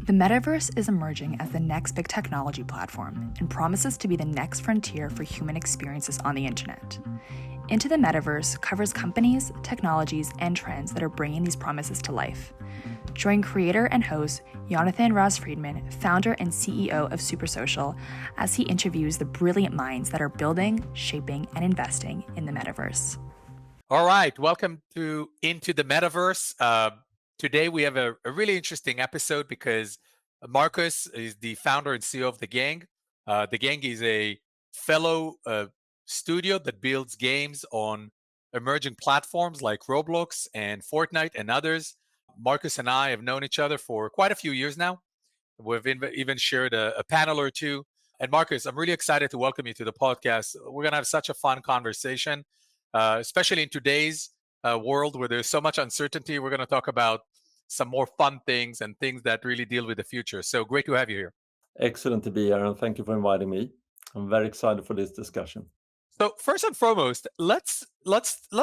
The metaverse is emerging as the next big technology platform and promises to be the next frontier for human experiences on the internet. Into the Metaverse covers companies, technologies, and trends that are bringing these promises to life. Join creator and host Jonathan Ross Friedman, founder and CEO of Super Social, as he interviews the brilliant minds that are building, shaping, and investing in the metaverse. All right, welcome to Into the Metaverse. Today we have a really interesting episode because Marcus is the founder and CEO of The Gang. The Gang is a fellow studio that builds games on emerging platforms like Roblox and Fortnite and others. Marcus and I have known each other for quite a few years now. We've even shared a panel or two. And Marcus, I'm really excited to welcome you to the podcast. We're going to have such a fun conversation, especially in today's world where there's so much uncertainty. We're going to talk about some more fun things and things that really deal with the future. So great to have you here. Excellent to be here, and thank you for inviting me. I'm very excited for this discussion. So first and foremost, let's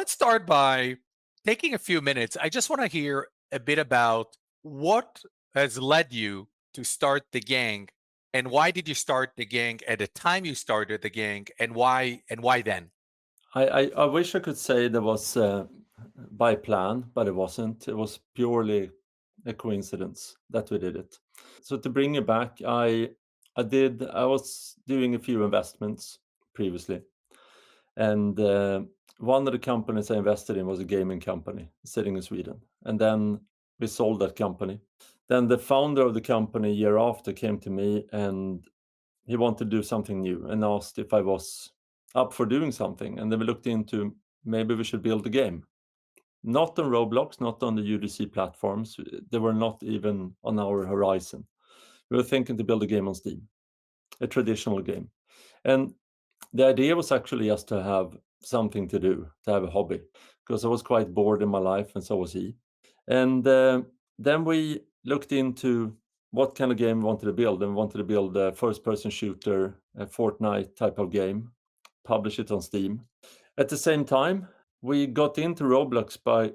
start by taking a few minutes. I just want to hear a bit about what has led you to start The Gang, and why did you start The Gang at the time you started The Gang, and why then? I wish I could say there was by plan, but it wasn't. It was purely a coincidence that we did it. So to bring it back, I was doing a few investments previously, and one of the companies I invested in was a gaming company sitting in Sweden, and then we sold that company. Then the founder of the company a year after came to me, and he wanted to do something new and asked if I was up for doing something. And then we looked into maybe we should build a game. Not on Roblox, not on the UDC platforms. They were not even on our horizon. We were thinking to build a game on Steam, a traditional game. And the idea was actually just to have something to do, to have a hobby, because I was quite bored in my life, and so was he. And then we looked into what kind of game we wanted to build, and we wanted to build a first-person shooter, a Fortnite type of game, publish it on Steam. At the same time, we got into Roblox by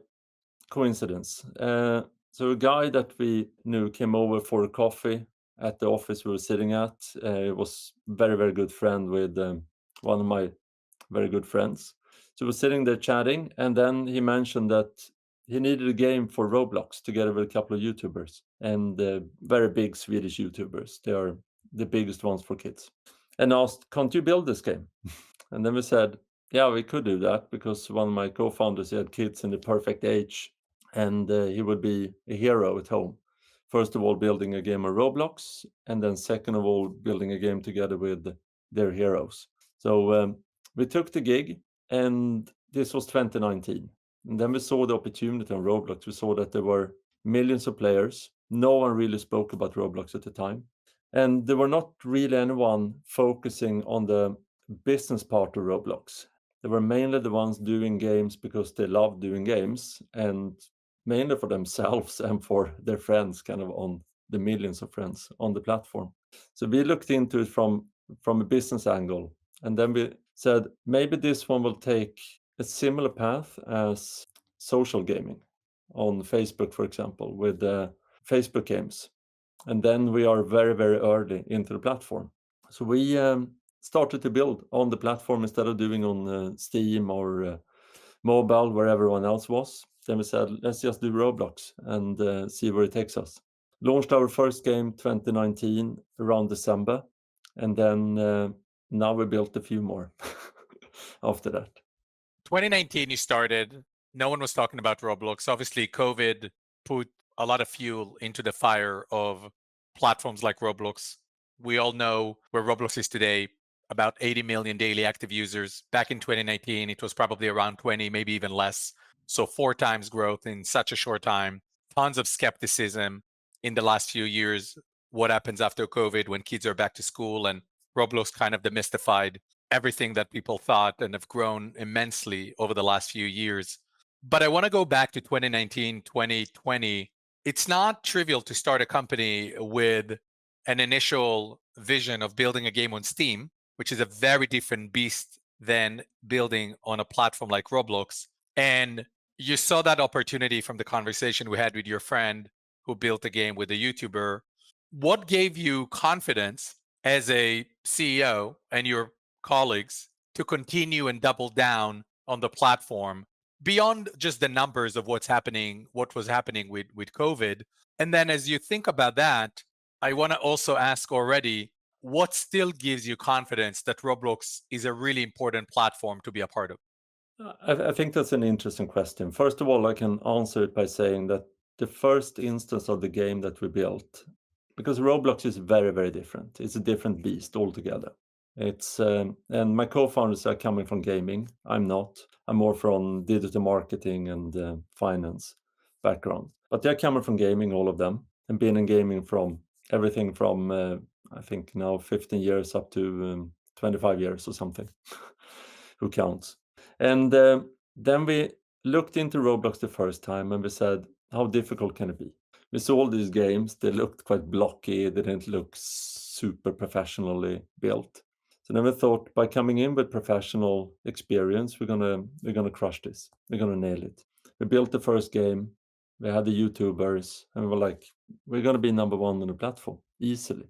coincidence. So a guy that we knew came over for a coffee at the office we were sitting at. He was very, very good friend with one of my very good friends. So we're sitting there chatting, and then he mentioned that he needed a game for Roblox together with a couple of YouTubers, and very big Swedish YouTubers. They are the biggest ones for kids. And asked, can't you build this game? And then we said, yeah, we could do that, because one of my co-founders had kids in the perfect age, and he would be a hero at home. First of all, building a game on Roblox, and then second of all, building a game together with their heroes. So we took the gig, and this was 2019. And then we saw the opportunity on Roblox. We saw that there were millions of players. No one really spoke about Roblox at the time. And there were not really anyone focusing on the business part of Roblox. They were mainly the ones doing games because they loved doing games, and mainly for themselves and for their friends, kind of on the millions of friends on the platform. So we looked into it from a business angle, and then we said, maybe this one will take a similar path as social gaming on Facebook, for example, with Facebook games. And then we are very, very early into the platform. So we started to build on the platform instead of doing on Steam or mobile, where everyone else was. Then we said, let's just do Roblox and see where it takes us. Launched our first game 2019 around December, and then now we built a few more after that. 2019 you started. No one was talking about Roblox. Obviously, COVID put a lot of fuel into the fire of platforms like Roblox. We all know where Roblox is today, about 80 million daily active users. Back in 2019, it was probably around 20, maybe even less. So 4 times growth in such a short time. Tons of skepticism in the last few years. What happens after COVID when kids are back to school, and Roblox kind of demystified everything that people thought and have grown immensely over the last few years. But I want to go back to 2019, 2020. It's not trivial to start a company with an initial vision of building a game on Steam, which is a very different beast than building on a platform like Roblox. And you saw that opportunity from the conversation we had with your friend who built a game with a YouTuber. What gave you confidence as a CEO and your colleagues to continue and double down on the platform beyond just the numbers of what was happening with COVID? And then as you think about that, I want to also ask already, what still gives you confidence that Roblox is a really important platform to be a part of? I think that's an interesting question. First of all, I can answer it by saying that the first instance of the game that we built, because Roblox is very, very different. It's a different beast altogether. It's and my co-founders are coming from gaming. I'm not. I'm more from digital marketing and finance background. But they're coming from gaming, all of them, and been in gaming from everything from I think now 15 years up to 25 years or something. Who counts? And then we looked into Roblox the first time and we said, how difficult can it be? We saw all these games, they looked quite blocky, they didn't look super professionally built. So then we thought, by coming in with professional experience, we're gonna crush this. We're gonna nail it. We built the first game, we had the YouTubers, and we were like, we're gonna be number one on the platform, easily.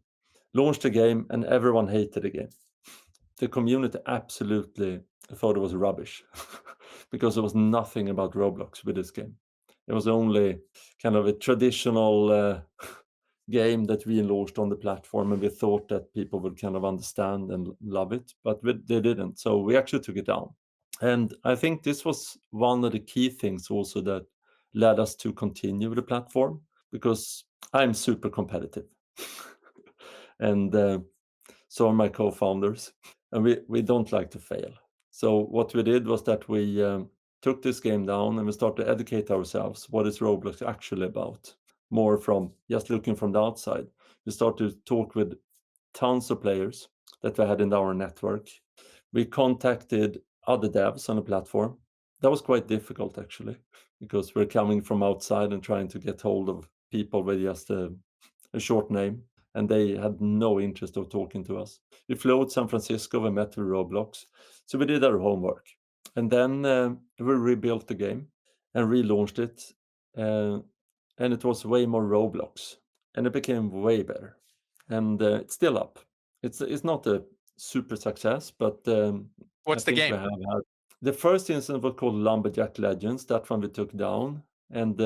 Launched the game and everyone hated the game. The community absolutely thought it was rubbish because there was nothing about Roblox with this game. It was only kind of a traditional game that we launched on the platform, and we thought that people would kind of understand and love it, but they didn't. So we actually took it down. And I think this was one of the key things also that led us to continue with the platform, because I'm super competitive. And so are my co-founders, and we don't like to fail. So what we did was that we took this game down and we started to educate ourselves. What is Roblox actually about? More from just looking from the outside. We started to talk with tons of players that we had in our network. We contacted other devs on the platform. That was quite difficult actually, because we're coming from outside and trying to get hold of people with just a short name, and they had no interest of talking to us. We flew to San Francisco, we met with Roblox. So we did our homework. And then we rebuilt the game and relaunched it. And it was way more Roblox. And it became way better. And it's still up. It's not a super success, but I What's the think we game? have had... The first instance was called Lumberjack Legends. That one we took down. And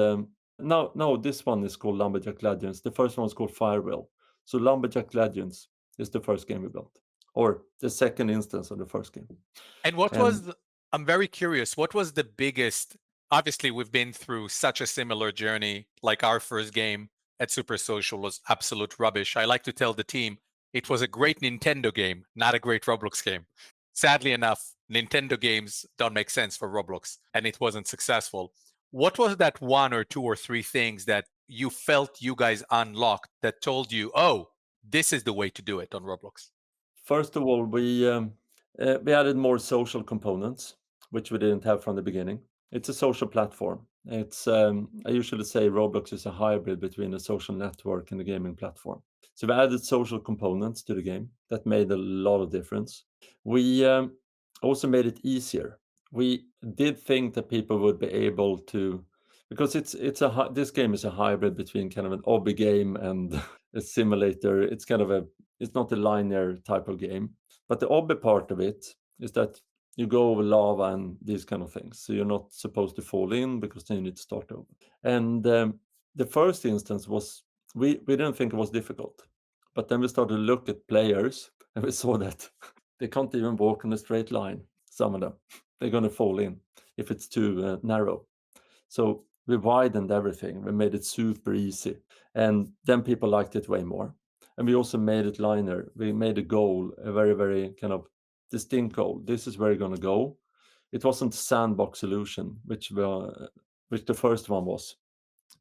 no, this one is called Lumberjack Legends. The first one was called Firewheel. So Lumberjack Legends is the first game we built, or the second instance of the first game. And what And was, I'm very curious, what was the biggest? Obviously, we've been through such a similar journey. Like our first game at Super Social was absolute rubbish. I like to tell the team it was a great Nintendo game, not a great Roblox game. Sadly enough, Nintendo games don't make sense for Roblox, and it wasn't successful. What was that one or two or three things that you felt you guys unlocked that told you, oh, this is the way to do it on Roblox? first of all, we added more social components, which we didn't have from the beginning. It's a social platform. It's I usually say Roblox is a hybrid between a social network and a gaming platform. So we added social components to the game that made a lot of difference. We also made it easier. We did think that people would be able to, because this game is a hybrid between kind of an obby game and a simulator. It's not a linear type of game, but the obby part of it is that you go over lava and these kind of things. So you're not supposed to fall in, because then you need to start over. And the first instance was, we didn't think it was difficult, but then we started to look at players and we saw that they can't even walk in a straight line. Some of them, they're going to fall in if it's too narrow. So we widened everything. We made it super easy, and then people liked it way more. And we also made it linear. We made a goal, a very, very kind of distinct goal. This is where you're going to go. It wasn't a sandbox solution, which the first one was.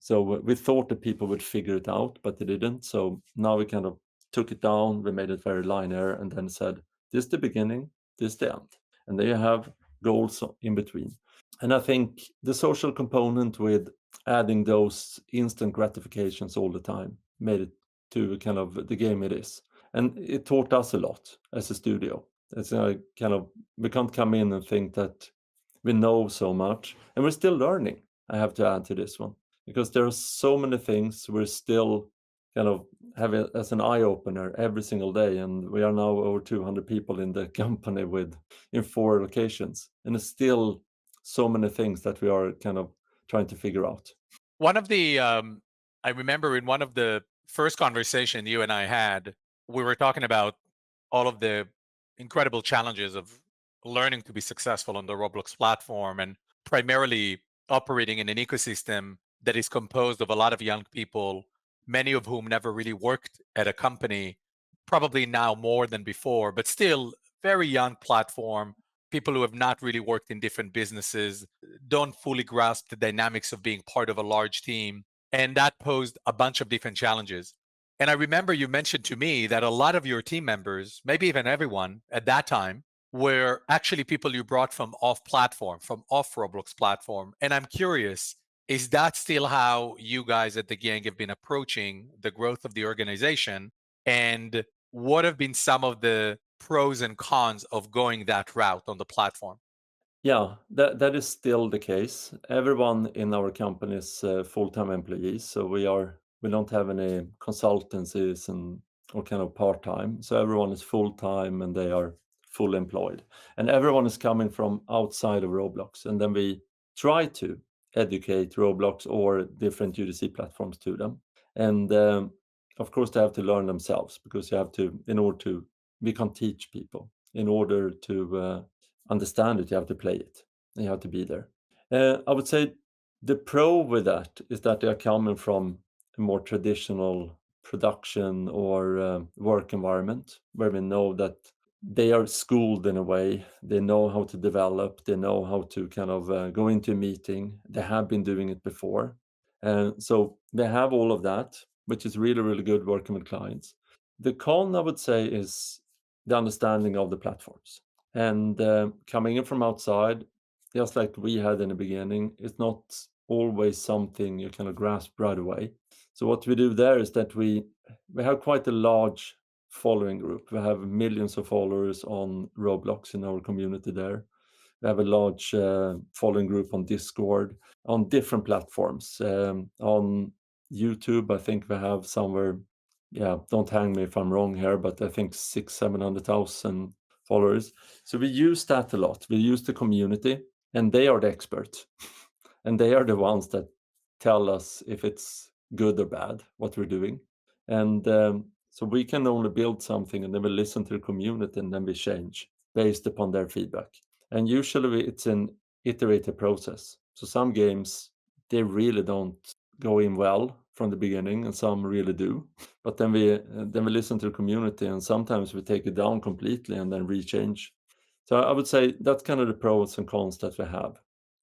So we thought that people would figure it out, but they didn't. So now we kind of took it down. We made it very linear, and then said, this is the beginning, this is the end. And there you have goals in between. And I think the social component with adding those instant gratifications all the time made it to kind of the game it is. And it taught us a lot as a studio. It's we can't come in and think that we know so much. And we're still learning, I have to add to this one, because there are so many things we're still kind of have it as an eye opener every single day. And we are now over 200 people in the company in 4 locations, and it's still so many things that we are kind of trying to figure out. One of the, I remember in one of the first conversation you and I had, we were talking about all of the incredible challenges of learning to be successful on the Roblox platform and primarily operating in an ecosystem that is composed of a lot of young people, many of whom never really worked at a company, probably now more than before, but still very young platform, people who have not really worked in different businesses, don't fully grasp the dynamics of being part of a large team. And that posed a bunch of different challenges. And I remember you mentioned to me that a lot of your team members, maybe even everyone at that time, were actually people you brought from off platform, from off Roblox platform. And I'm curious, is that still how you guys at the gang have been approaching the growth of the organization? And what have been some of the pros and cons of going that route on the platform? Yeah, that is still the case. Everyone in our company is full-time employees, so we don't have any consultancies and or kind of part-time. So everyone is full-time and they are full employed. And everyone is coming from outside of Roblox. And then we try to educate Roblox or different UDC platforms to them. And of course, they have to learn themselves because we can't teach people. In order to understand it, you have to play it, and you have to be there. I would say the pro with that is that they are coming from a more traditional production or work environment where we know that they are schooled in a way. They know how to develop. They know how to kind of go into a meeting. They have been doing it before. So they have all of that, which is really, really good working with clients. The con, I would say, is the understanding of the platforms. And coming in from outside, just like we had in the beginning, it's not always something you kind of grasp right away. So what we do there is that we have quite a large following group. We have millions of followers on Roblox in our community there. We have a large following group on Discord, on different platforms. On YouTube, I think we have somewhere, yeah, don't hang me if I'm wrong here, but I think 600,000-700,000 followers. So we use that a lot. We use the community, and they are the experts. And they are the ones that tell us if it's good or bad, what we're doing. And so we can only build something and then we listen to the community and then we change based upon their feedback. And usually it's an iterative process. So some games, they really don't go in well from the beginning and some really do. But then we listen to the community and sometimes we take it down completely and then rechange. So I would say that's kind of the pros and cons that we have.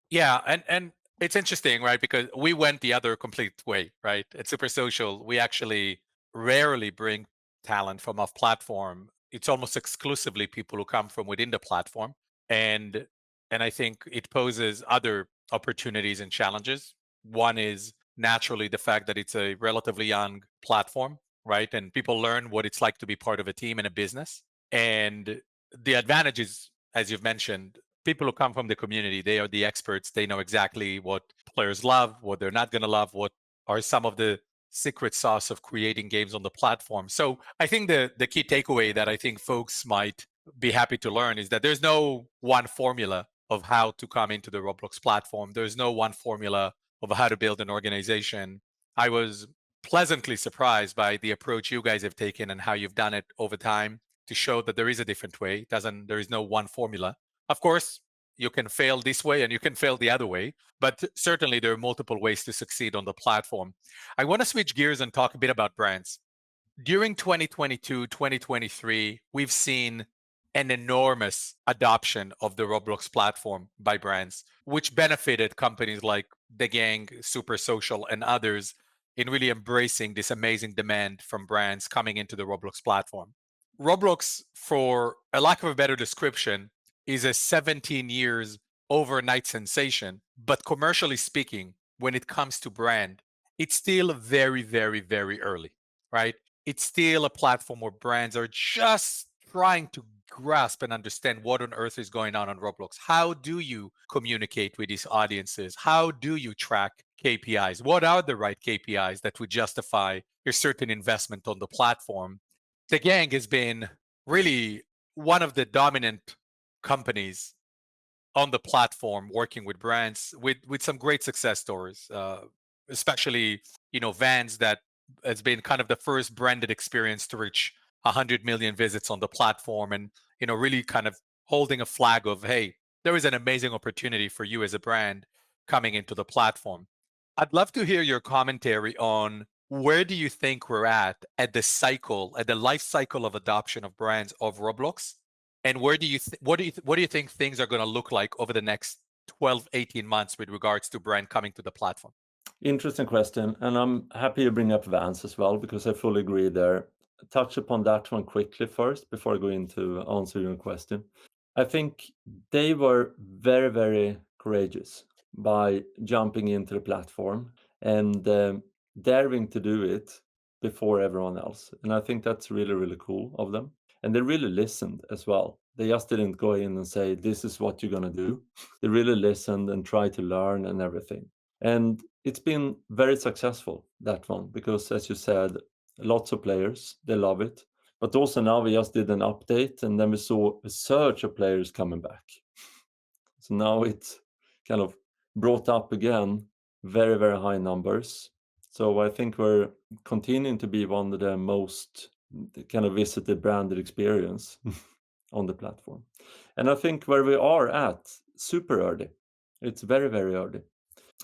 Yeah, and it's interesting, right? Because we went the other complete way, right? At Super Social, we actually rarely bring talent from off platform. It's almost exclusively people who come from within the platform. And and I think it poses other opportunities and challenges. One is naturally the fact that it's a relatively young platform, right? And people learn what it's like to be part of a team and a business. And the advantages, as you've mentioned, people who come from the community, they are the experts. They know exactly what players love, what they're not going to love, what are some of the secret sauce of creating games on the platform. So I think the key takeaway that I think folks might be happy to learn is that there's no one formula of how to come into the Roblox platform. There's no one formula of how to build an organization. I was pleasantly surprised by the approach you guys have taken and how you've done it over time to show that there is a different way. There is no one formula. Of course, you can fail this way and you can fail the other way, but certainly there are multiple ways to succeed on the platform. I want to switch gears and talk a bit about brands. During 2022, 2023, we've seen an enormous adoption of the Roblox platform by brands, which benefited companies like The Gang, Super Social, and others in really embracing this amazing demand from brands coming into the Roblox platform. Roblox, for a lack of a better description, is a 17 years overnight sensation. But commercially speaking, when it comes to brand, it's still very, very, very early, right? It's still a platform where brands are just trying to grasp and understand what on earth is going on Roblox. How do you communicate with these audiences? How do you track KPIs? What are the right KPIs that would justify a certain investment on the platform? The gang has been really one of the dominant companies on the platform working with brands with some great success stories, especially Vans, that has been kind of the first branded experience to reach 100 million visits on the platform, and really kind of holding a flag of, hey, there is an amazing opportunity for you as a brand coming into the platform. I'd love to hear your commentary on where do you think we're at the life cycle of adoption of brands of Roblox, and what do you think things are going to look like over the next 12, 18 months with regards to brand coming to the platform? Interesting question, and I'm happy you bring up Vans as well, because I fully agree there. Touch upon that one quickly first before I go into answering your question. I think they were very, very courageous by jumping into the platform and daring to do it before everyone else. And I think that's really, really cool of them. And they really listened as well. They just didn't go in and say, this is what you're going to do. They really listened and tried to learn and everything. And it's been very successful, that one, because as you said, lots of players, they love it. But also now we just did an update, and then we saw a surge of players coming back. So now it's kind of brought up again, very, very high numbers. So I think we're continuing to be one of the most kind of visited branded experience on the platform. And I think where we are at, super early. It's very, very early.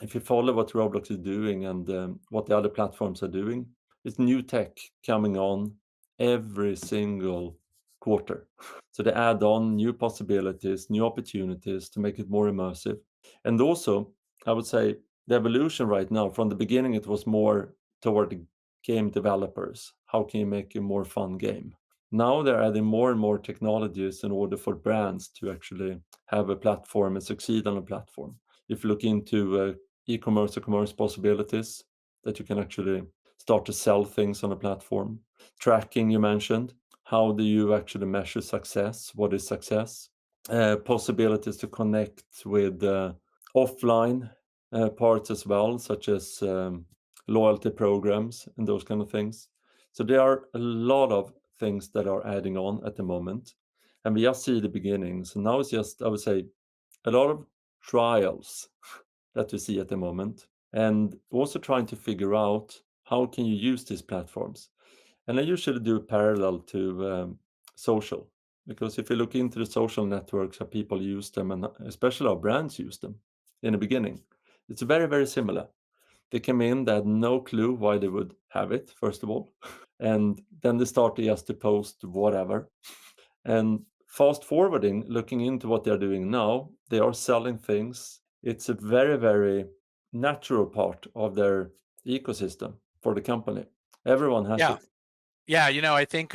If you follow what Roblox is doing and what the other platforms are doing, it's new tech coming on every single quarter. So they add on new possibilities, new opportunities to make it more immersive. And also, I would say the evolution right now, from the beginning, it was more toward the game developers. How can you make a more fun game? Now they're adding more and more technologies in order for brands to actually have a platform and succeed on a platform. If you look into e-commerce or commerce possibilities, that you can actually start to sell things on a platform. Tracking, you mentioned. How do you actually measure success? What is success? Possibilities to connect with offline parts as well, such as loyalty programs and those kind of things. So there are a lot of things that are adding on at the moment, and we just see the beginning. So now it's just, I would say, a lot of trials that we see at the moment, and also trying to figure out how can you use these platforms. And I usually do parallel to social, because if you look into the social networks, how people use them, and especially how brands use them in the beginning, it's very, very similar. They came in, they had no clue why they would have it, first of all, and then they started just to post whatever. And fast forwarding, looking into what they're doing now, they are selling things. It's a very, very natural part of their ecosystem for the company. Everyone has Yeah. it. Yeah, I think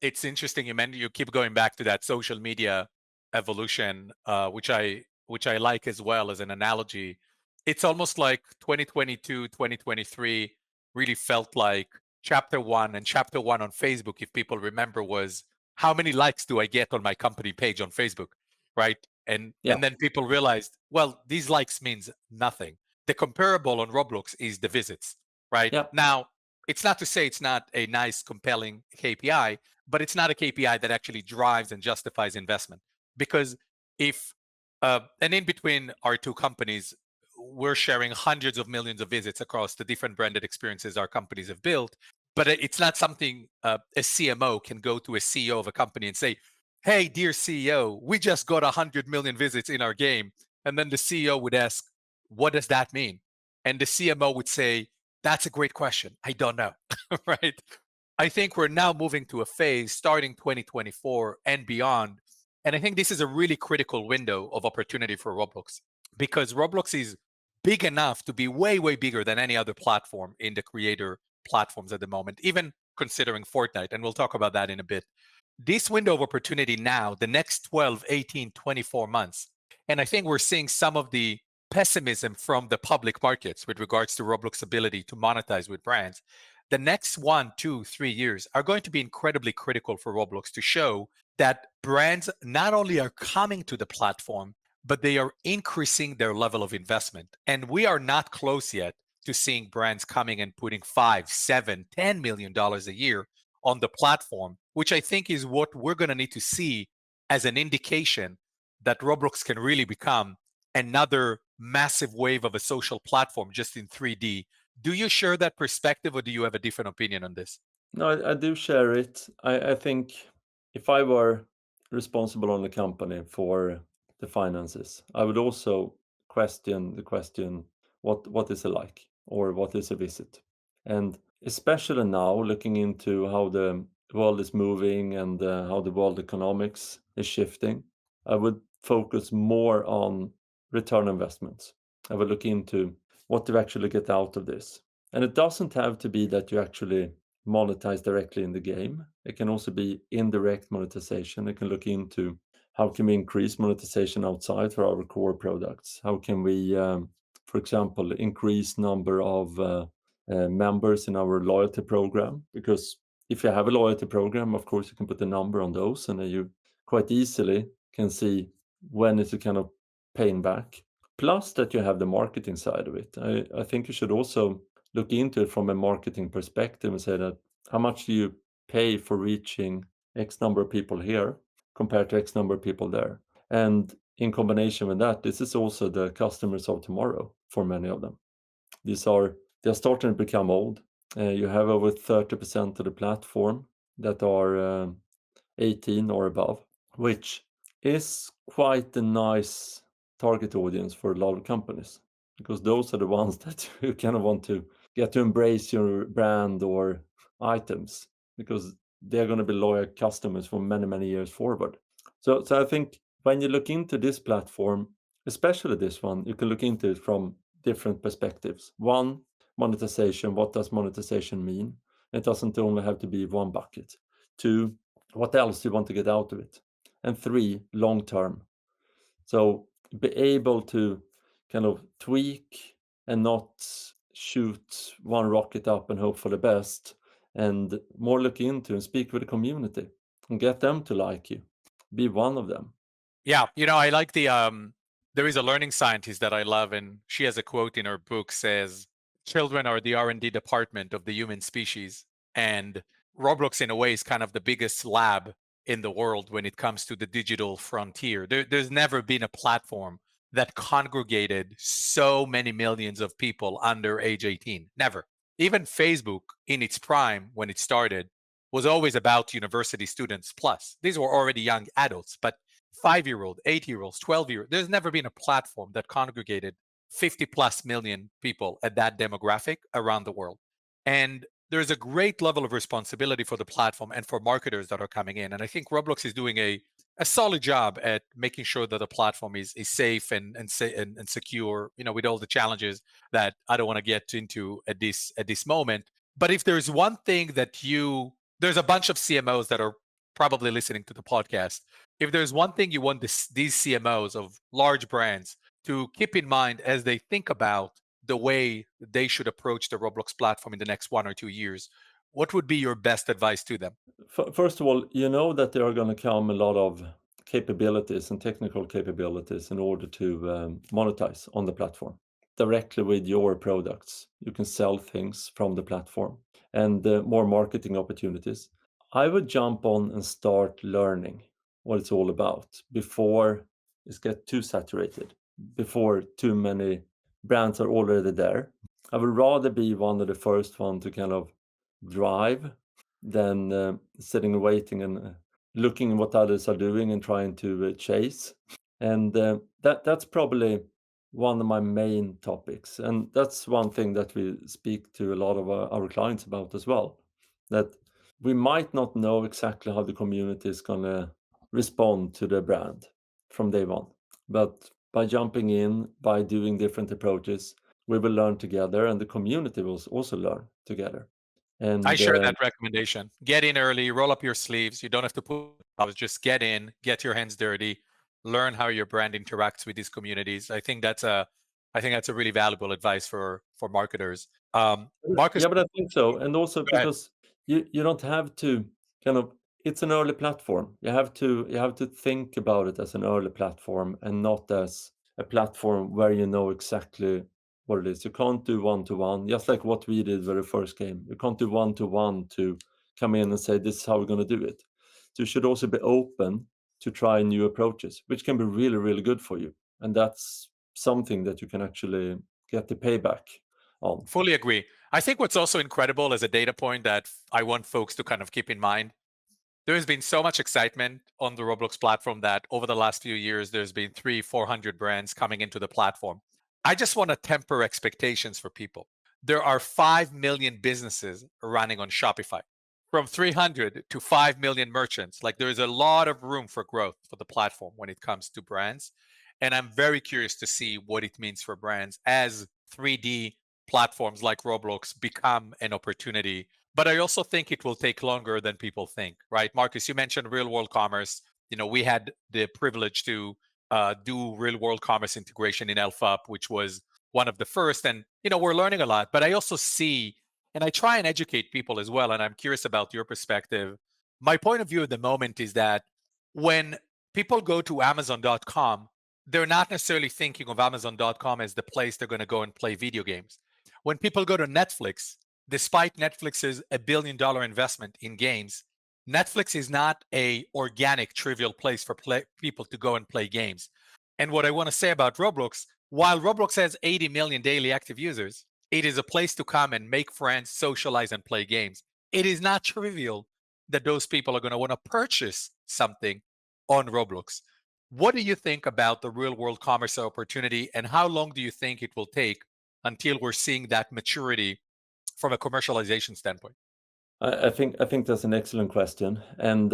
it's interesting you keep going back to that social media evolution, which I like as well as an analogy. It's almost like 2022, 2023 really felt like chapter one, and chapter one on Facebook, if people remember, was how many likes do I get on my company page on Facebook, right? And Yeah. and then people realized, well, these likes means nothing. The comparable on Roblox is the visits, right? Yeah. Now, it's not to say it's not a nice, compelling KPI, but it's not a KPI that actually drives and justifies investment. Because and in between our two companies, we're sharing hundreds of millions of visits across the different branded experiences our companies have built. But it's not something a CMO can go to a CEO of a company and say, hey, dear CEO, we just got 100 million visits in our game. And then the CEO would ask, what does that mean? And the CMO would say, that's a great question. I don't know, right? I think we're now moving to a phase starting 2024 and beyond. And I think this is a really critical window of opportunity for Roblox, because Roblox is big enough to be way, way bigger than any other platform in the creator platforms at the moment, even considering Fortnite. And we'll talk about that in a bit. This window of opportunity now, the next 12, 18, 24 months, and I think we're seeing some of the pessimism from the public markets with regards to Roblox's ability to monetize with brands. The next 1, 2, 3 years are going to be incredibly critical for Roblox to show that brands not only are coming to the platform, but they are increasing their level of investment. And we are not close yet to seeing brands coming and putting 5, 7, $10 million a year on the platform, which I think is what we're going to need to see as an indication that Roblox can really become another massive wave of a social platform just in 3D. Do you share that perspective or do you have a different opinion on this? No, I do share it. I think if I were responsible on the company for the finances, I would also question the question, what is it like, or what is a visit? And especially now, looking into how the world is moving and how the world economics is shifting, I would focus more on return on investments. I would look into what do you actually get out of this. And it doesn't have to be that you actually monetize directly in the game. It can also be indirect monetization. It can look into how can we increase monetization outside for our core products? How can we, for example, increase number of members in our loyalty program? Because if you have a loyalty program, of course, you can put a number on those, and then you quite easily can see when it's kind of paying back. Plus that you have the marketing side of it. I think you should also look into it from a marketing perspective and say that how much do you pay for reaching X number of people here compared to X number of people there? And in combination with that, this is also the customers of tomorrow for many of them. They're starting to become old. You have over 30% of the platform that are 18 or above, which is quite a nice target audience for a lot of companies, because those are the ones that you kind of want to get to embrace your brand or items, because they're going to be loyal customers for many, many years forward. So I think when you look into this platform, especially this one, you can look into it from different perspectives. One, monetization. What does monetization mean? It doesn't only have to be one bucket. Two, what else do you want to get out of it? And three, long term. So be able to kind of tweak and not shoot one rocket up and hope for the best, and more look into and speak with the community and get them to like you. Be one of them. Yeah, I like there is a learning scientist that I love, and she has a quote in her book says, children are the R&D department of the human species. And Roblox in a way is kind of the biggest lab in the world when it comes to the digital frontier. There's never been a platform that congregated so many millions of people under age 18. Never. Even Facebook in its prime when it started was always about university students plus. These were already young adults, but 5-year-old, 8-year-olds, 12-year. There's never been a platform that congregated 50 plus million people at that demographic around the world. And there's a great level of responsibility for the platform and for marketers that are coming in. And I think Roblox is doing a solid job at making sure that the platform is safe and secure, with all the challenges that I don't want to get into at this moment. But if there's one thing that there's a bunch of CMOs that are probably listening to the podcast. If there's one thing you want these CMOs of large brands to keep in mind as they think about the way they should approach the Roblox platform in the next 1 or 2 years, what would be your best advice to them? First of all, you know that there are going to come a lot of capabilities and technical capabilities in order to monetize on the platform directly with your products. You can sell things from the platform, and more marketing opportunities. I would jump on and start learning what it's all about before it gets too saturated, before too many brands are already there. I would rather be one of the first one to kind of drive than sitting and waiting and looking at what others are doing and trying to chase. And that's probably one of my main topics. And that's one thing that we speak to a lot of our clients about as well, that we might not know exactly how the community is going to respond to the brand from day one. But by jumping in, by doing different approaches, we will learn together, and the community will also learn together. I And share that recommendation. Get in early, roll up your sleeves. You don't have to put hours, just get in, get your hands dirty, learn how your brand interacts with these communities. I think that's a really valuable advice for marketers. Marcus, yeah, but I think so. And also go ahead. because you don't have to kind of it's an early platform. You have to think about it as an early platform and not as a platform where you know exactly what it is. You can't do one-to-one, just like what we did with the first game. You can't do one-to-one to come in and say, this is how we're going to do it. So you should also be open to try new approaches, which can be really, really good for you. And that's something that you can actually get the payback on. Fully agree. I think what's also incredible as a data point that I want folks to kind of keep in mind, there has been so much excitement on the Roblox platform that over the last few years, there's been 400 brands coming into the platform. I just want to temper expectations for people. There are 5 million businesses running on Shopify, from 300 to 5 million merchants. Like, there is a lot of room for growth for the platform when it comes to brands. And I'm very curious to see what it means for brands as 3D platforms like Roblox become an opportunity. But I also think it will take longer than people think, right? Marcus, you mentioned real world commerce. We had the privilege to do real world commerce integration in LFUP, which was one of the first. And, we're learning a lot. But I also see, and I try and educate people as well. And I'm curious about your perspective. My point of view at the moment is that when people go to Amazon.com, they're not necessarily thinking of Amazon.com as the place they're going to go and play video games. When people go to Netflix, despite Netflix's $1 billion investment in games, Netflix is not a organic, trivial place for people to go and play games. And what I want to say about Roblox, while Roblox has 80 million daily active users, it is a place to come and make friends, socialize, and play games. It is not trivial that those people are going to want to purchase something on Roblox. What do you think about the real world commerce opportunity, and how long do you think it will take until we're seeing that maturity from a commercialization standpoint? I think that's an excellent question. And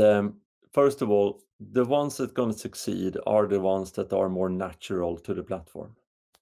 first of all, the ones that going to succeed are the ones that are more natural to the platform.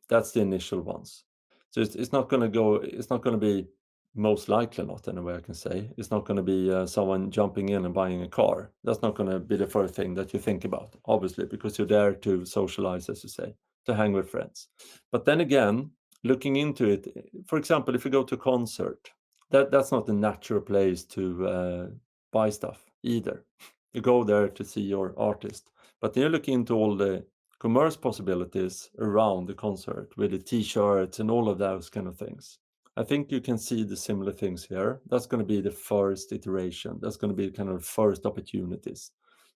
That's the initial ones. So it's not going to go. It's not going to be, most likely not anyway. I can say it's not going to be someone jumping in and buying a car. That's not going to be the first thing that you think about, obviously, because you're there to socialize, as you say, to hang with friends. But then again, looking into it, for example, if you go to a concert, that's not a natural place to buy stuff either. You go there to see your artist, but then you look into all the commerce possibilities around the concert with the t-shirts and all of those kind of things. I think you can see the similar things here. That's going to be the first iteration. That's going to be kind of first opportunities,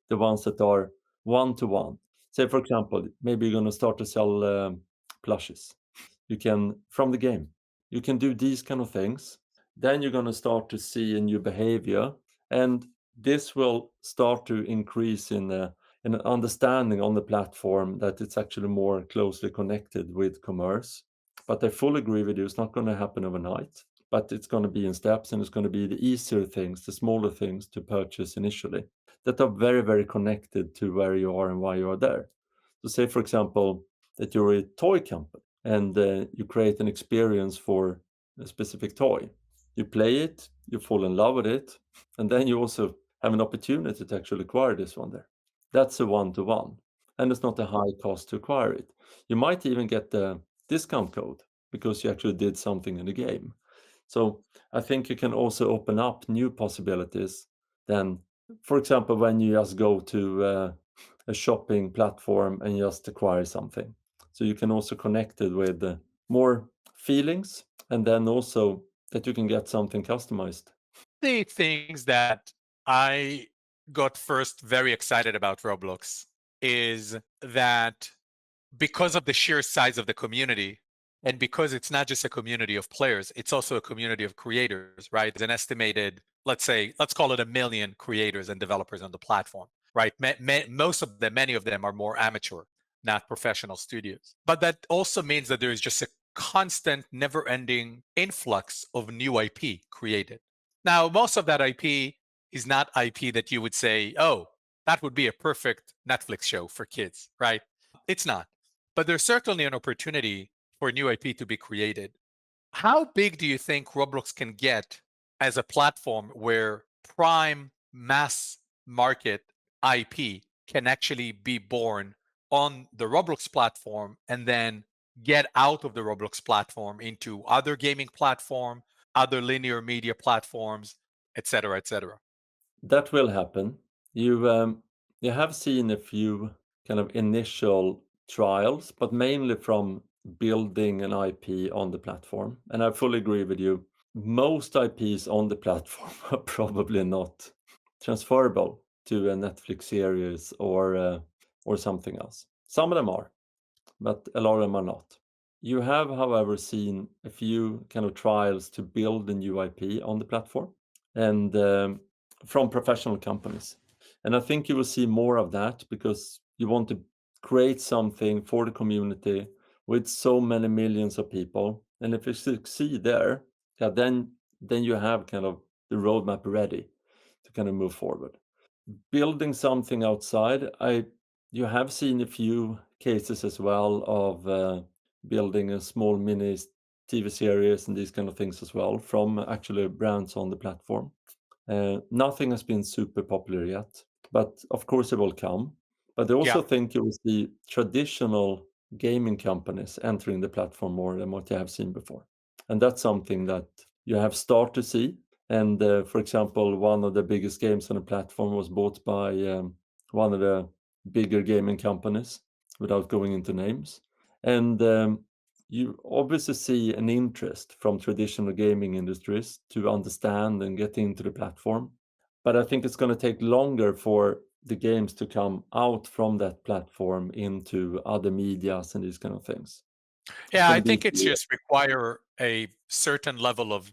the ones that are one-to-one. Say, for example, maybe you're going to start to sell plushes. You can, from the game, you can do these kind of things. Then you're going to start to see a new behavior, and this will start to increase in an understanding on the platform that it's actually more closely connected with commerce. But I fully agree with you, it's not going to happen overnight, but it's going to be in steps, and it's going to be the easier things, the smaller things to purchase initially that are very, very connected to where you are and why you are there. So say, for example, that you're a toy company and you create an experience for a specific toy. You play it, you fall in love with it, and then you also have an opportunity to actually acquire this one there. That's a one-to-one, and it's not a high cost to acquire it. You might even get the discount code because you actually did something in the game. So I think you can also open up new possibilities than, for example, when you just go to a shopping platform and just acquire something. So you can also connect it with more feelings, and then also that you can get something customized. The things that I got first very excited about Roblox is that because of the sheer size of the community, and because it's not just a community of players, it's also a community of creators, right? There's an estimated, let's call it 1 million creators and developers on the platform, right? Most of them, many of them are more amateur, not professional studios. But that also means that there is just a constant, never ending influx of new IP created. Now, most of that IP is not IP that you would say, oh, that would be a perfect Netflix show for kids, right? It's not. But there's certainly an opportunity for new IP to be created. How big do you think Roblox can get as a platform where prime mass market IP can actually be born on the Roblox platform and then get out of the Roblox platform into other gaming platform, other linear media platforms, et cetera, et cetera? That will happen. You have seen a few kind of initial trials, but mainly from building an IP on the platform. And I fully agree with you. Most IPs on the platform are probably not transferable to a Netflix series or something else. Some of them are, but a lot of them are not. You have, however, seen a few kind of trials to build a new IP on the platform, and from professional companies. And I think you will see more of that because you want to create something for the community with so many millions of people. And if you succeed there, yeah, then you have kind of the roadmap ready to kind of move forward. Building something outside, you have seen a few cases as well of building a small mini TV series and these kind of things as well from actually brands on the platform. Nothing has been super popular yet, but of course it will come. But I Yeah. also think you will see traditional gaming companies entering the platform more than what you have seen before. And that's something that you have started to see. And for example, one of the biggest games on the platform was bought by one of the bigger gaming companies, without going into names. And you obviously see an interest from traditional gaming industries to understand and get into the platform. But I think it's going to take longer for the games to come out from that platform into other medias and these kind of things. It's Yeah, going I to be think it's just require a certain level of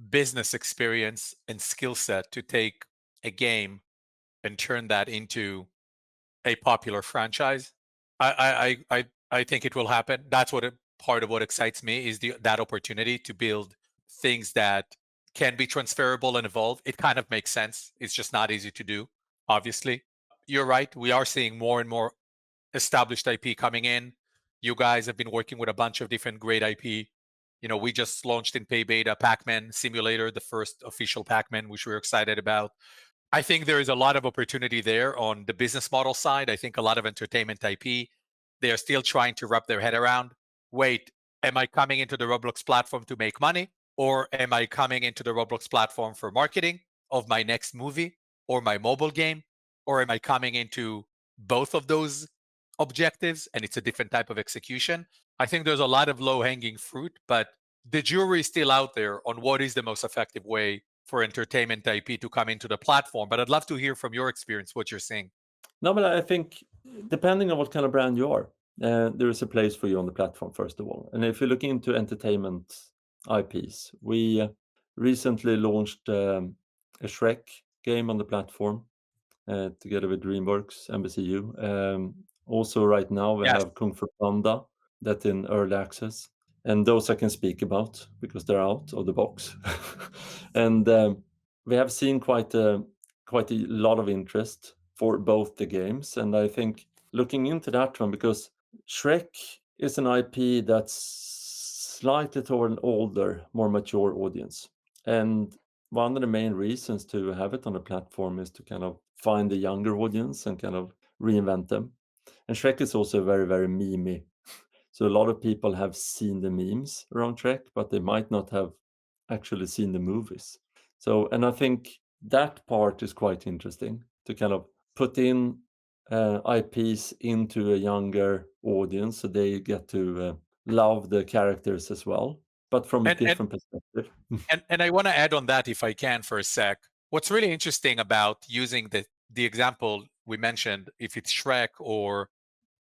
business experience and skill set to take a game and turn that into a popular franchise. I think it will happen. That's part of what excites me is that opportunity to build things that can be transferable and evolve. It kind of makes sense. It's just not easy to do, obviously. You're right. We are seeing more and more established IP coming in. You guys have been working with a bunch of different great IP. We just launched in pay beta Pac-Man Simulator, the first official Pac-Man, which we're excited about. I think there is a lot of opportunity there on the business model side. I think a lot of entertainment IP, they are still trying to wrap their head around, wait, am I coming into the Roblox platform to make money? Or am I coming into the Roblox platform for marketing of my next movie or my mobile game? Or am I coming into both of those objectives and it's a different type of execution? I think there's a lot of low hanging fruit, but the jury is still out there on what is the most effective way for entertainment IP to come into the platform. But I'd love to hear from your experience what you're seeing. No, but I think depending on what kind of brand you are, there is a place for you on the platform, first of all. And if you look into entertainment IPs, we recently launched a Shrek game on the platform together with DreamWorks, NBCU. Also, right now, we Yes. have Kung Fu Panda that's in early access. And those I can speak about because they're out of the box. And we have seen quite a lot of interest for both the games. And I think looking into that one, because Shrek is an IP that's slightly toward an older, more mature audience. And one of the main reasons to have it on the platform is to kind of find the younger audience and kind of reinvent them. And Shrek is also very, very memey. So a lot of people have seen the memes around Shrek, but they might not have actually seen the movies. So, and I think that part is quite interesting to kind of put in IPs into a younger audience so they get to love the characters as well, but from a And and different perspective. and I want to add on that if I can for a sec. What's really interesting about using the example we mentioned, if it's Shrek or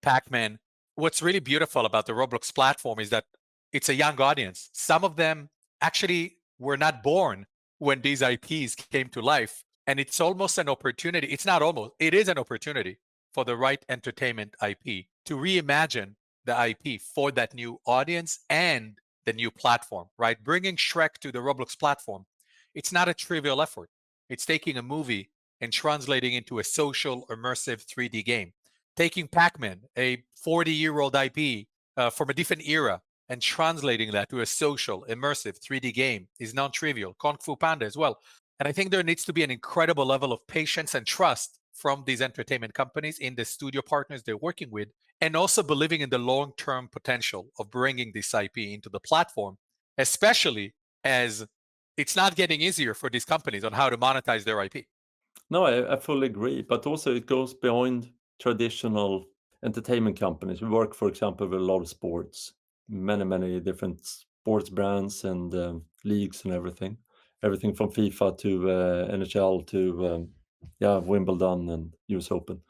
Pac-Man, what's really beautiful about the Roblox platform is that it's a young audience. Some of them actually were not born when these IPs came to life. And it's almost an opportunity. It's not almost, it is an opportunity for the right entertainment IP to reimagine the IP for that new audience and the new platform, right? Bringing Shrek to the Roblox platform, it's not a trivial effort. It's taking a movie and translating into a social, immersive 3D game. Taking Pac-Man, a 40-year-old IP from a different era, and translating that to a social, immersive 3D game is non-trivial. Kung Fu Panda as well. And I think there needs to be an incredible level of patience and trust from these entertainment companies in the studio partners they're working with, and also believing in the long-term potential of bringing this IP into the platform, especially as it's not getting easier for these companies on how to monetize their IP. No, I fully agree. But also it goes beyond traditional entertainment companies. We work, for example, with a lot of sports, many different sports brands and leagues and everything. Everything from FIFA to NHL to Wimbledon and US Open.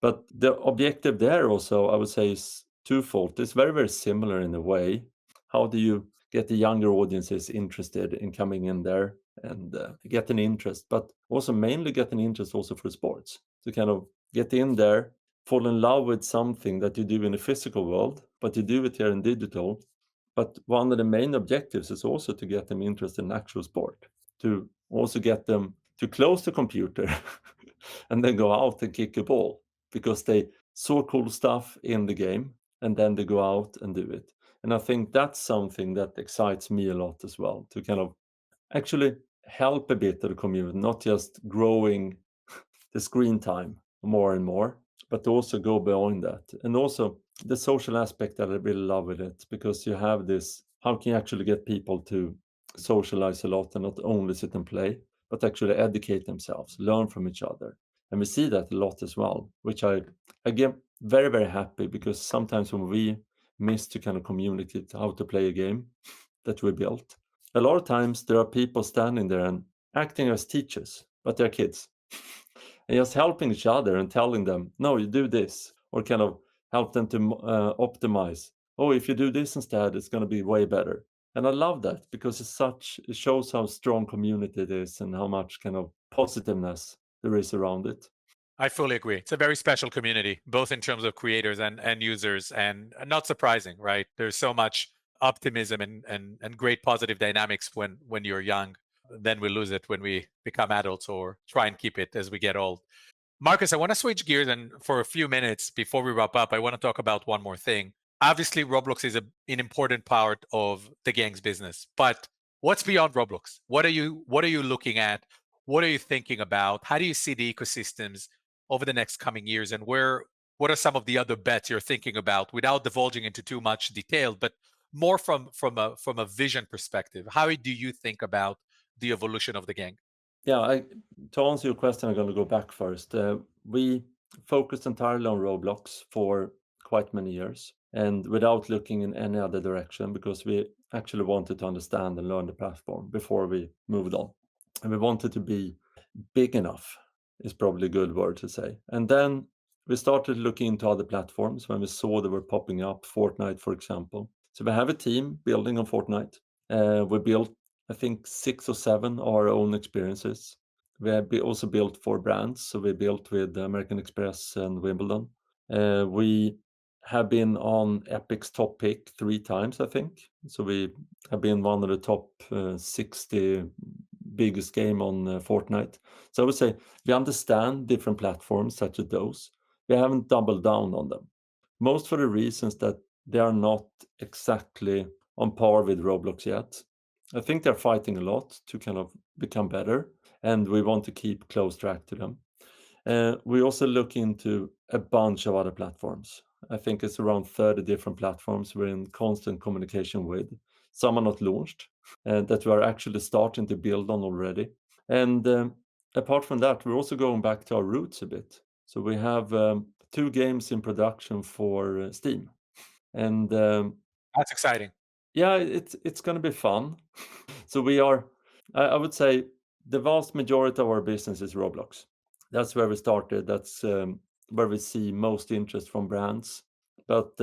But the objective there also, I would say, is twofold. It's very similar in a way. How do you get the younger audiences interested in coming in there and get an interest, but also mainly get an interest also for sports, to kind of get in there, fall in love with something that you do in the physical world, but you do it here in digital. But one of the main objectives is also to get them interested in actual sport, to also get them to close the computer and then go out and kick a ball because they saw cool stuff in the game and then they go out and do it. And I think that's something that excites me a lot as well, to kind of actually help a bit of the community, not just growing the screen time more and more, but also go beyond that. And also the social aspect that I really love with it, because you have this, how can you actually get people to socialize a lot and not only sit and play, but actually educate themselves, learn from each other. And we see that a lot as well, which I get very happy, because sometimes when we miss to kind of communicate how to play a game that we built, a lot of times there are people standing there and acting as teachers, but they're kids. And just helping each other and telling them, no, you do this, or kind of help them to optimize. Oh, if you do this instead, it's going to be way better. And I love that, because it shows how strong community it is and how much kind of positiveness there is around it. I fully agree. It's a very special community, both in terms of creators and users, and not surprising, right? There's so much optimism and great positive dynamics when you're young. Then we lose it when we become adults or try and keep it as we get old. Marcus, I want to switch gears, and for a few minutes before we wrap up, I want to talk about one more thing. Obviously, Roblox is an important part of the gang's business, but what's beyond Roblox? What are you looking at? What are you thinking about? How do you see the ecosystems over the next coming years, and what are some of the other bets you're thinking about, without divulging into too much detail, but more from a vision perspective? How do you think about the evolution of the gang? Yeah, to answer your question, I'm going to go back first. We focused entirely on Roblox for quite many years, and without looking in any other direction, because we actually wanted to understand and learn the platform before we moved on. And we wanted to be big enough, is probably a good word to say. And then we started looking into other platforms when we saw they were popping up, Fortnite, for example. So we have a team building on Fortnite. We built, I think, 6 or 7 our own experiences. We have also built for brands. So we built with American Express and Wimbledon. We have been on Epic's top pick 3 times, I think. So we have been one of the top 60 biggest game on Fortnite. So I would say we understand different platforms such as those. We haven't doubled down on them. Most for the reasons that they are not exactly on par with Roblox yet. I think they're fighting a lot to kind of become better, and we want to keep close track to them. We also look into a bunch of other platforms. I think it's around 30 different platforms we're in constant communication with. Some are not launched, that we are actually starting to build on already. And apart from that, we're also going back to our roots a bit. So we have 2 games in production for Steam. And That's exciting. yeah, it's going to be fun. So we are, I would say, the vast majority of our business is Roblox. That's where we started. That's where we see most interest from brands. But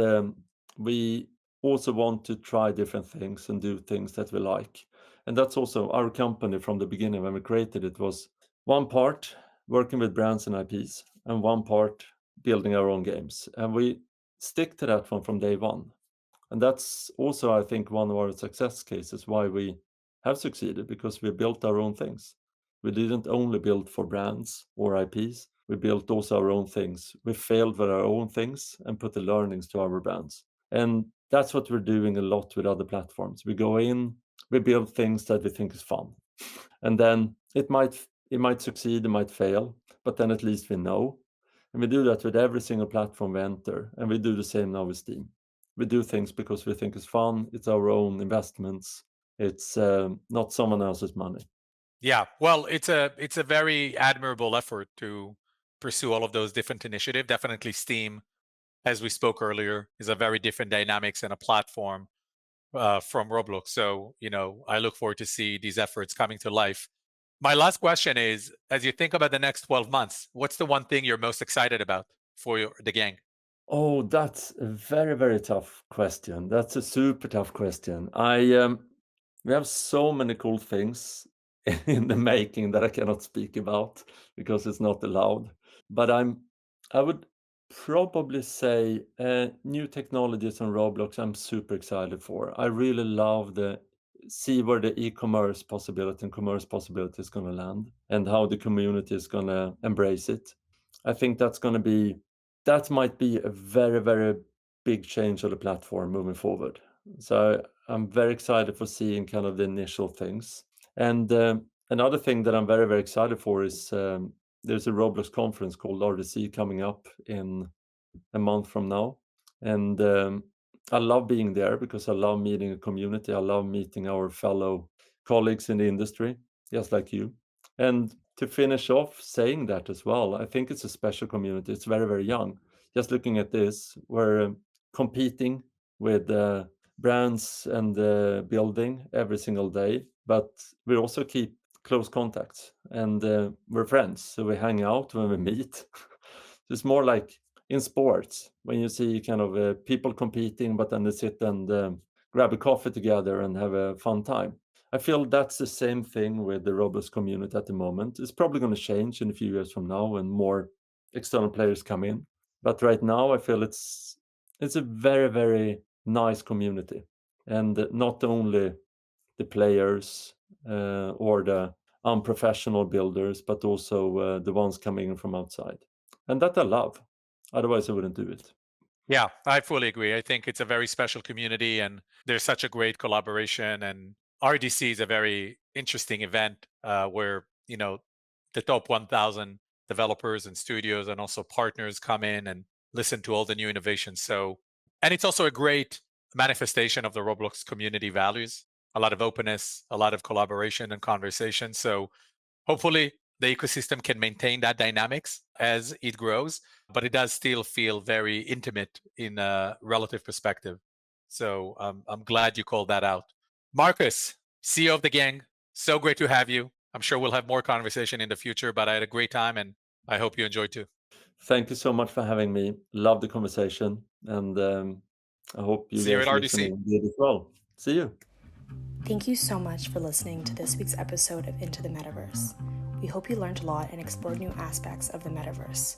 we also want to try different things and do things that we like. And that's also our company from the beginning. When we created it, was one part working with brands and IPs, and one part building our own games. And we stick to that one from day one. And that's also, I think, one of our success cases, why we have succeeded, because we built our own things. We didn't only build for brands or IPs, we built also our own things. We failed with our own things and put the learnings to our brands. And that's what we're doing a lot with other platforms. We go in, we build things that we think is fun. And then it might succeed, it might fail, but then at least we know. And we do that with every single platform we enter, and we do the same now with Steam. We do things because we think it's fun, it's our own investments, It's not someone else's money. Yeah, well, it's a very admirable effort to pursue all of those different initiatives. Definitely Steam, as we spoke earlier, is a very different dynamics and a platform from Roblox. So, I look forward to see these efforts coming to life. My last question is, as you think about the next 12 months, what's the one thing you're most excited about for the gang? Oh, that's a very, very tough question. That's a super tough question. We have so many cool things in the making that I cannot speak about because it's not allowed. But I would probably say new technologies on Roblox. I'm super excited for. I really love the see where the e-commerce possibility and commerce possibility is going to land and how the community is going to embrace it. I think that might be a very, very big change of the platform moving forward. So I'm very excited for seeing kind of the initial things. And another thing that I'm very, very excited for is there's a Roblox conference called RDC coming up in a month from now. And I love being there because I love meeting a community. I love meeting our fellow colleagues in the industry, just like you. And to finish off saying that as well, I think it's a special community. It's very, very young. Just looking at this, we're competing with brands and building every single day, but we also keep close contacts and we're friends. So we hang out when we meet. It's more like in sports when you see kind of people competing, but then they sit and grab a coffee together and have a fun time. I feel that's the same thing with the Roblox community at the moment. It's probably going to change in a few years from now when more external players come in. But right now, I feel it's a very, very nice community, and not only the players or the unprofessional builders, but also the ones coming in from outside, and that I love. Otherwise, I wouldn't do it. Yeah, I fully agree. I think it's a very special community and there's such a great collaboration. And RDC is a very interesting event where, the top 1,000 developers and studios and also partners come in and listen to all the new innovations. So, and it's also a great manifestation of the Roblox community values, a lot of openness, a lot of collaboration and conversation. So, hopefully, the ecosystem can maintain that dynamics as it grows, but it does still feel very intimate in a relative perspective. So I'm glad you called that out. Marcus, CEO of the gang, so great to have you. I'm sure we'll have more conversation in the future, but I had a great time and I hope you enjoyed too. Thank you so much for having me. Love the conversation, and I hope you See you at guys RDC. listening did as well. See you. Thank you so much for listening to this week's episode of Into the Metaverse. We hope you learned a lot and explored new aspects of the metaverse.